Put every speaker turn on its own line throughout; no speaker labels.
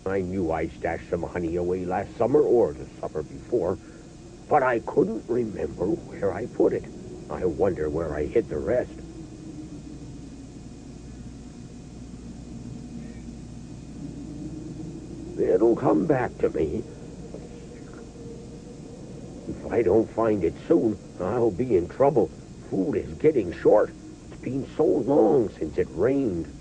I knew I stashed some honey away last summer or the summer before, but I couldn't remember where I put it. I wonder where I hid the rest. It'll come back to me. If I don't find it soon, I'll be in trouble. Food is getting short. It's been so long since it rained.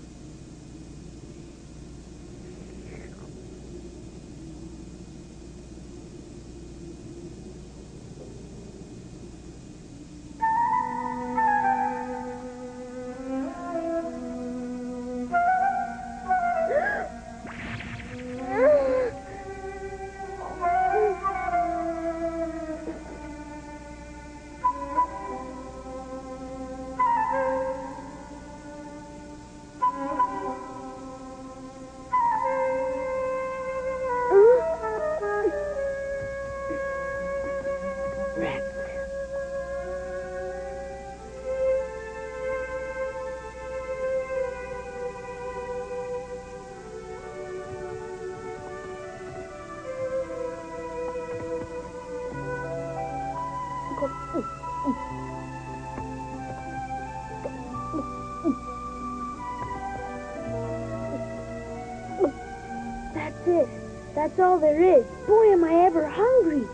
That's it. That's all there is. Boy, am I ever hungry.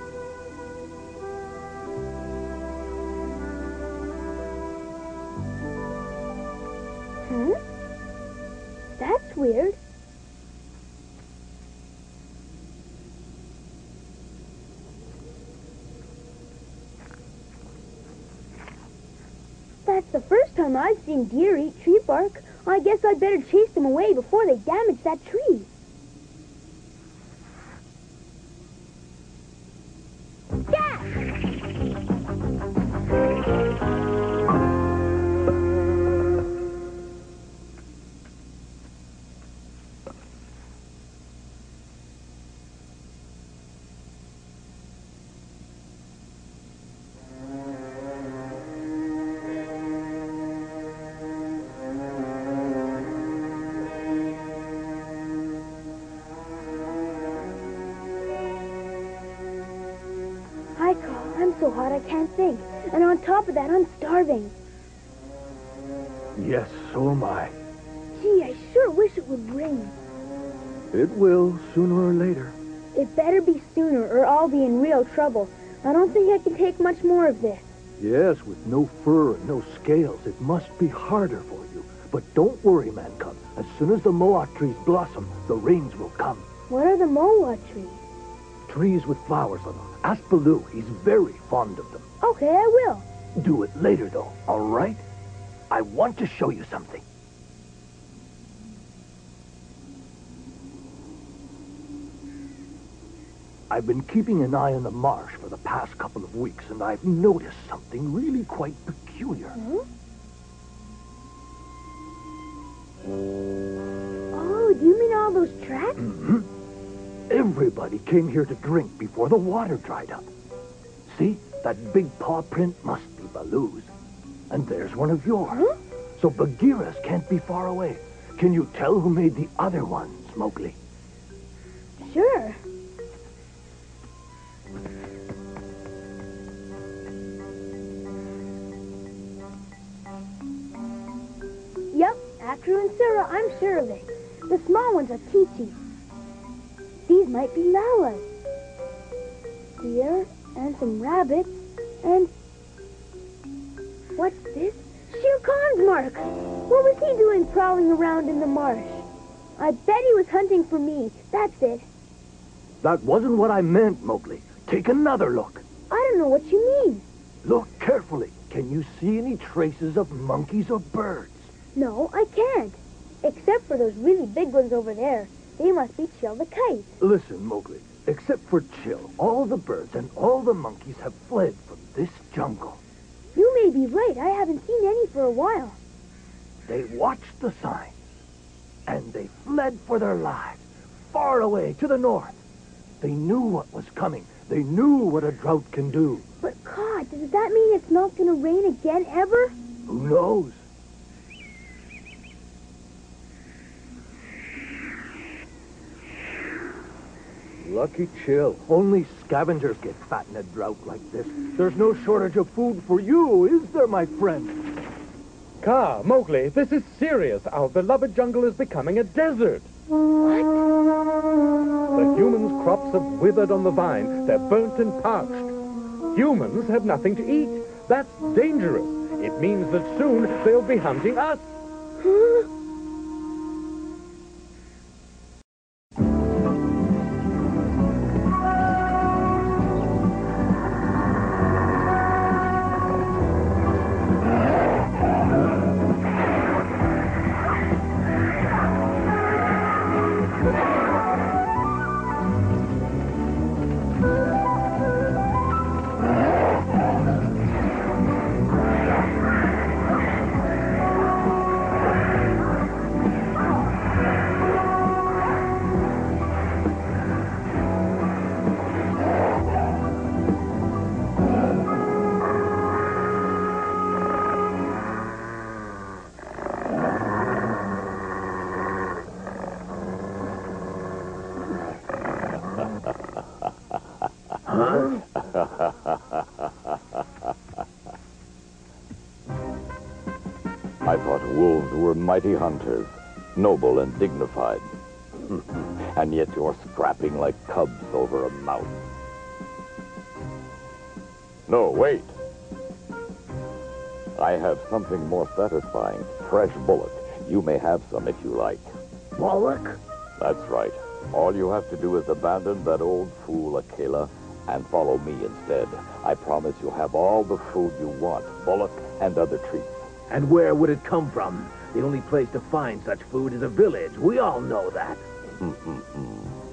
Huh? That's weird. That's the first time I've seen deer eat tree bark. I guess I'd better chase them away before they damage that tree. I'm so hot I can't think. And on top of that, I'm starving.
Yes, so am I.
Gee, I sure wish it would rain.
It will, sooner or later.
It better be sooner, or I'll be in real trouble. I don't think I can take much more of this.
Yes, with no fur and no scales, it must be harder for you. But don't worry, man cub. As soon as the moa trees blossom, the rains will come.
What are the moa trees?
Trees with flowers on them. Ask Baloo. He's very fond of them.
Okay, I will.
Do it later, though, all right? I want to show you something. I've been keeping an eye on the marsh for the past couple of weeks, and I've noticed something really quite peculiar.
Huh? Oh, do you mean all those tracks?
Mm-hmm. Everybody came here to drink before the water dried up. See? That big paw print must be Baloo's. And there's one of yours.
Huh?
So Bagheera's can't be far away. Can you tell who made the other ones, Mowgli?
Sure. Yep, Akru and Surah, I'm sure of it. The small ones are Kichi. These might be Lalas. Deer and some rabbits and... What's this? Shere Khan's mark! What was he doing prowling around in the marsh? I bet he was hunting for me. That's it.
That wasn't what I meant, Mowgli. Take another look.
I don't know what you mean.
Look carefully. Can you see any traces of monkeys or birds?
No, I can't. Except for those really big ones over there. They must be Chill the Kite.
Listen, Mowgli. Except for Chill, all the birds and all the monkeys have fled from this jungle.
You may be right. I haven't seen any for a while.
They watched the signs, and they fled for their lives, far away, to the north. They knew what was coming. They knew what a drought can do.
But, God, does that mean it's not going to rain again ever?
Who knows? Lucky chill. Only scavengers get fat in a drought like this. There's no shortage of food for you, is there, my friend?
Kaa, Mowgli, this is serious. Our beloved jungle is becoming a desert.
What?
The humans' crops have withered on the vine. They're burnt and parched. Humans have nothing to eat. That's dangerous. It means that soon they'll be hunting us.
Huh?
I thought wolves were mighty hunters, noble and dignified. And yet you're scrapping like cubs over a mouse. No, wait. I have something more satisfying. Fresh bullet. You may have some if you like.
Bullock?
That's right. All you have to do is abandon that old fool Akela and follow me instead. I promise you'll have all the food you want, bullock and other treats.
And where would it come from? The only place to find such food is a village. We all know that.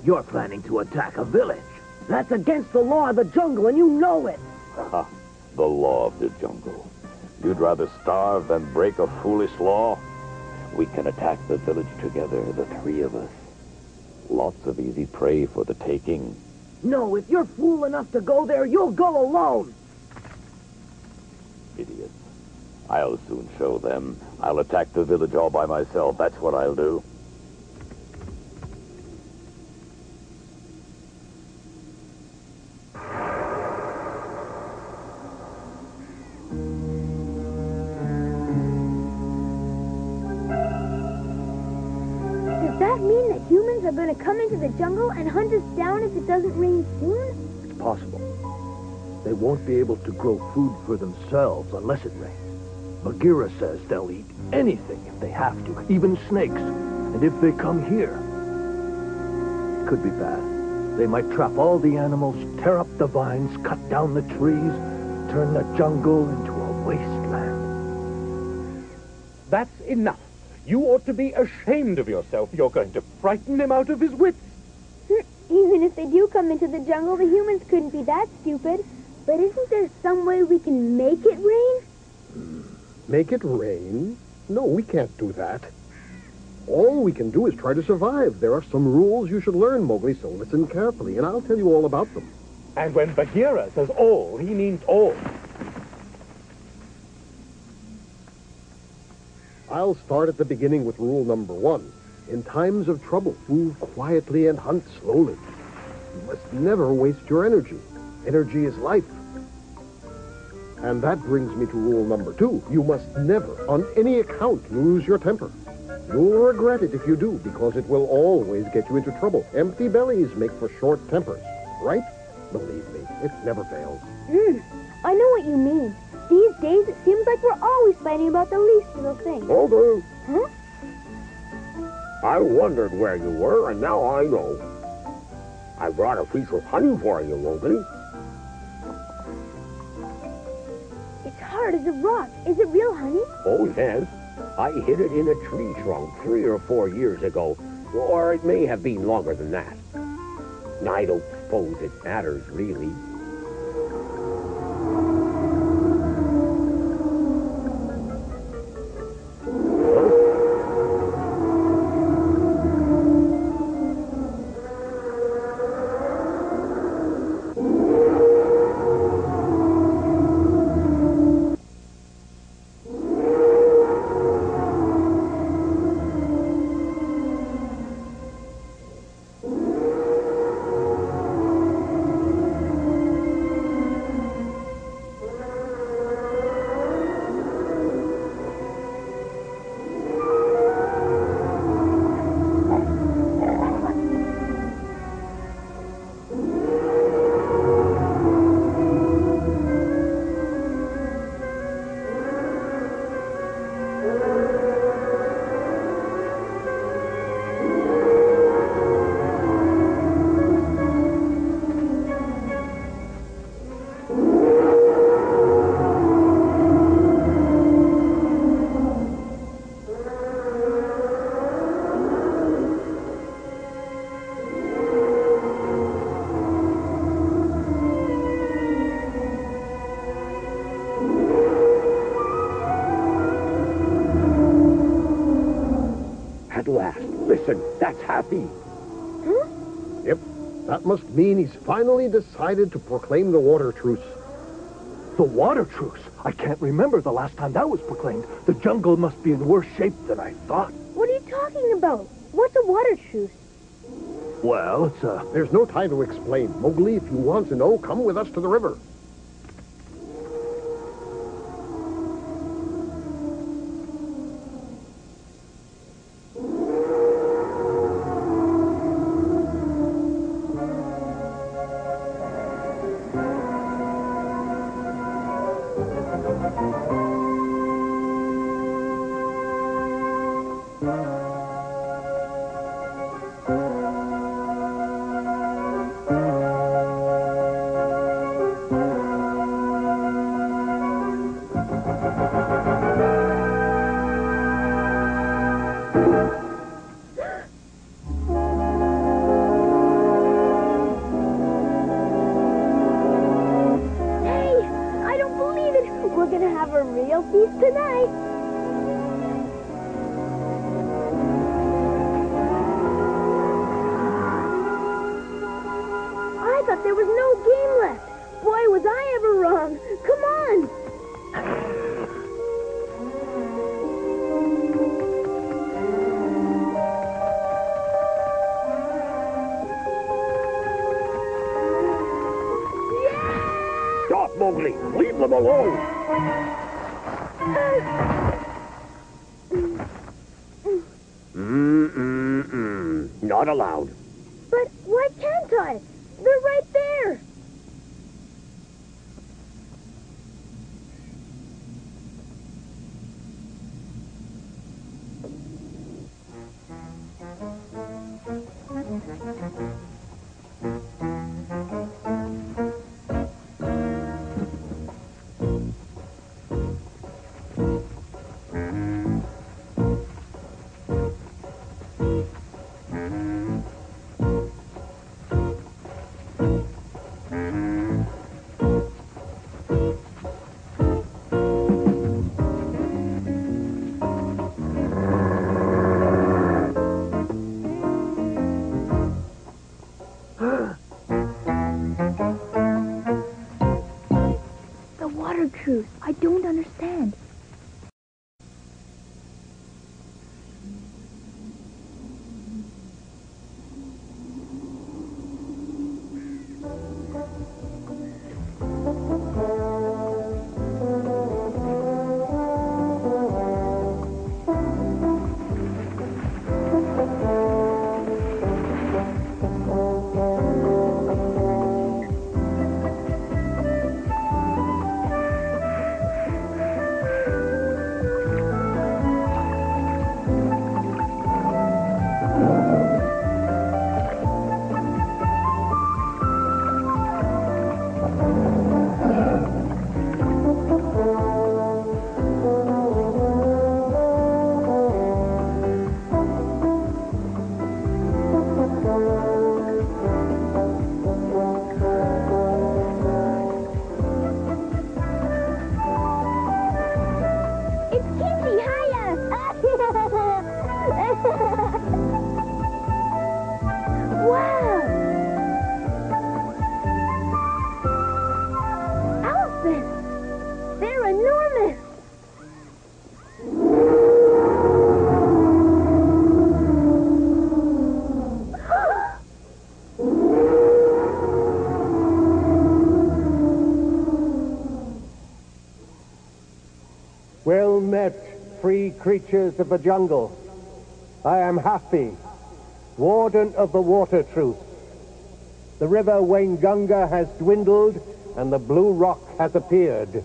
You're planning to attack a village. That's against the law of the jungle, and you know it.
The law of the jungle. You'd rather starve than break a foolish law? We can attack the village together, the three of us. Lots of easy prey for the taking.
No, if you're fool enough to go there, you'll go alone.
Idiots. I'll soon show them. I'll attack the village all by myself. That's what I'll do.
Does that mean that humans are going to come into the jungle and hunt us down if it doesn't rain soon?
It's possible. They won't be able to grow food for themselves unless it rains. Bagheera says they'll eat anything if they have to, even snakes. And if they come here, it could be bad. They might trap all the animals, tear up the vines, cut down the trees, turn the jungle into a wasteland.
That's enough. You ought to be ashamed of yourself. You're going to frighten him out of his wits.
Even if they do come into the jungle, the humans couldn't be that stupid. But isn't there some way we can make it rain?
Make it rain? No, we can't do that. All we can do is try to survive. There are some rules you should learn, Mowgli, so listen carefully, and I'll tell you all about them.
And when Bagheera says all, he means all.
I'll start at the beginning with rule number 1. In times of trouble, move quietly and hunt slowly. You must never waste your energy. Energy is life. And that brings me to rule number 2. You must never, on any account, lose your temper. You'll regret it if you do, because it will always get you into trouble. Empty bellies make for short tempers, right? Believe me, it never fails.
I know what you mean. These days, it seems like we're always fighting about the least little thing.
Hold on.
Huh?
I wondered where you were, and now I know. I brought a piece of honey for you, Mowgli.
It's hard as a rock. Is it real honey?
Oh, yes. I hid it in a tree trunk 3 or 4 years ago, or it may have been longer than that. I don't suppose it matters, really.
That's Happy.
Huh?
Yep, that must mean he's finally decided to proclaim the water truce.
The water truce? I can't remember the last time that was proclaimed. The jungle must be in worse shape than I thought.
What are you talking about? What's a water truce?
Well, it's a...
There's no time to explain. Mowgli, if you want to know, come with us to the river.
Have a real feast tonight. I thought there was no game left. Boy, was I ever wrong. Come on.
Stop, Mowgli! Leave them alone! Not allowed.
But why can't I? They're right there. Truth. I don't understand.
Well met, free creatures of the jungle. I am Happy, warden of the water truce. The river Waingunga has dwindled and the blue rock has appeared.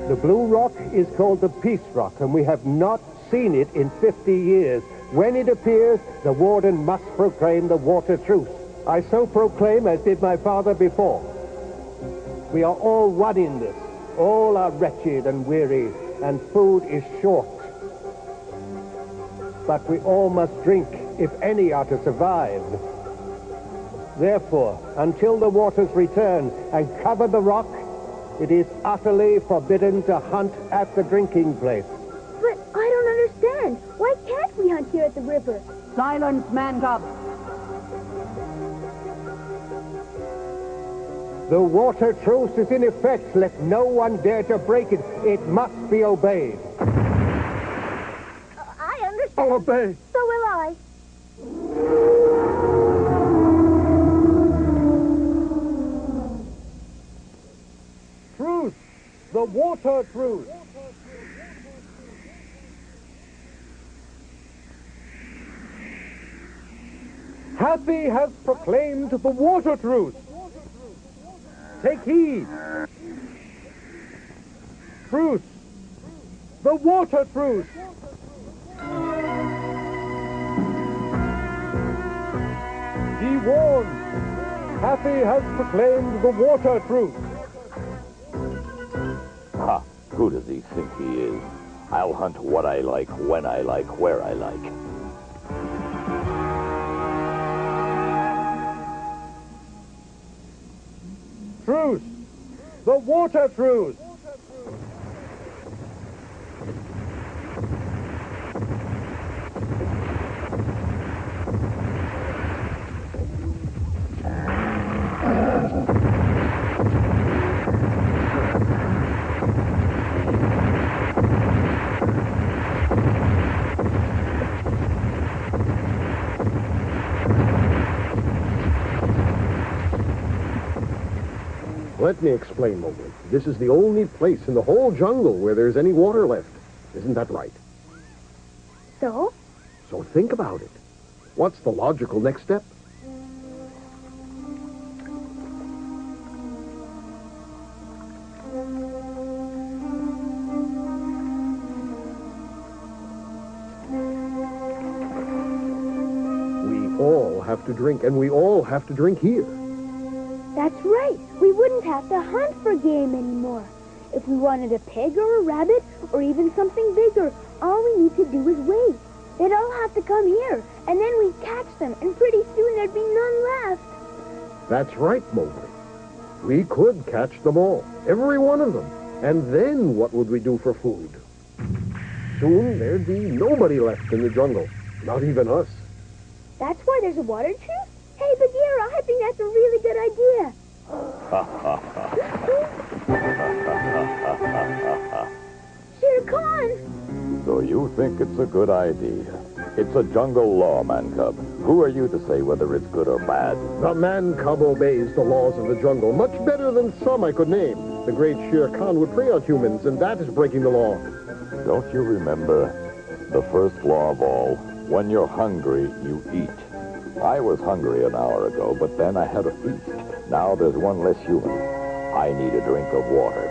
The blue rock is called the Peace Rock, and we have not seen it in 50 years. When it appears, the warden must proclaim the water truce. I so proclaim, as did my father before. We are all one in this. All are wretched and weary, and food is short. but we all must drink if any are to survive. Therefore, until the waters return and cover the rock, it is utterly forbidden to hunt at the drinking place.
But I don't understand. Why can't we hunt here at the river?
Silence, man cub.
The water truce is in effect. Let no one dare to break it. It must be obeyed.
I understand.
I'll obey.
So will I.
Truce! The water truce! Happy has proclaimed the water truce. Take heed. Truce. The water truce. Be warned. Happy has proclaimed the water truce.
Ha! Who does he think he is? I'll hunt what I like, when I like, where I like.
Truce! The water truce!
Let me explain, Mowgli. This is the only place in the whole jungle where there's any water left. Isn't that right?
So?
So think about it. What's the logical next step? We all have to drink, and we all have to drink here.
That's right. We wouldn't have to hunt for game anymore. If we wanted a pig or a rabbit or even something bigger, all we need to do is wait. They'd all have to come here, and then we'd catch them, and pretty soon there'd be none left.
That's right, Mowgli. We could catch them all, every one of them. And then what would we do for food? Soon there'd be nobody left in the jungle, not even us.
That's why there's a water truce? Hey, Bagheera, I think that's a really good idea. Shere Khan!
So you think it's a good idea? It's a jungle law, man cub. Who are you to say whether it's good or bad?
The man cub obeys the laws of the jungle much better than some I could name. The great Shere Khan would prey on humans, and that is breaking the law.
Don't you remember the first law of all? When you're hungry, you eat. I was hungry an hour ago, but then I had a feast. Now there's one less human. I need a drink of water.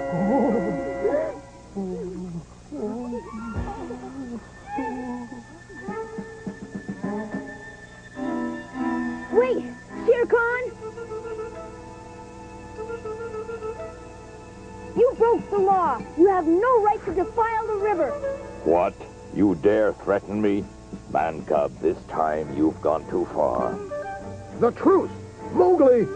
Wait, Shere Khan! You broke the law. You have no right to defile the river.
What? You dare threaten me? Man cub, this time you've gone too far.
The truth! Mowgli!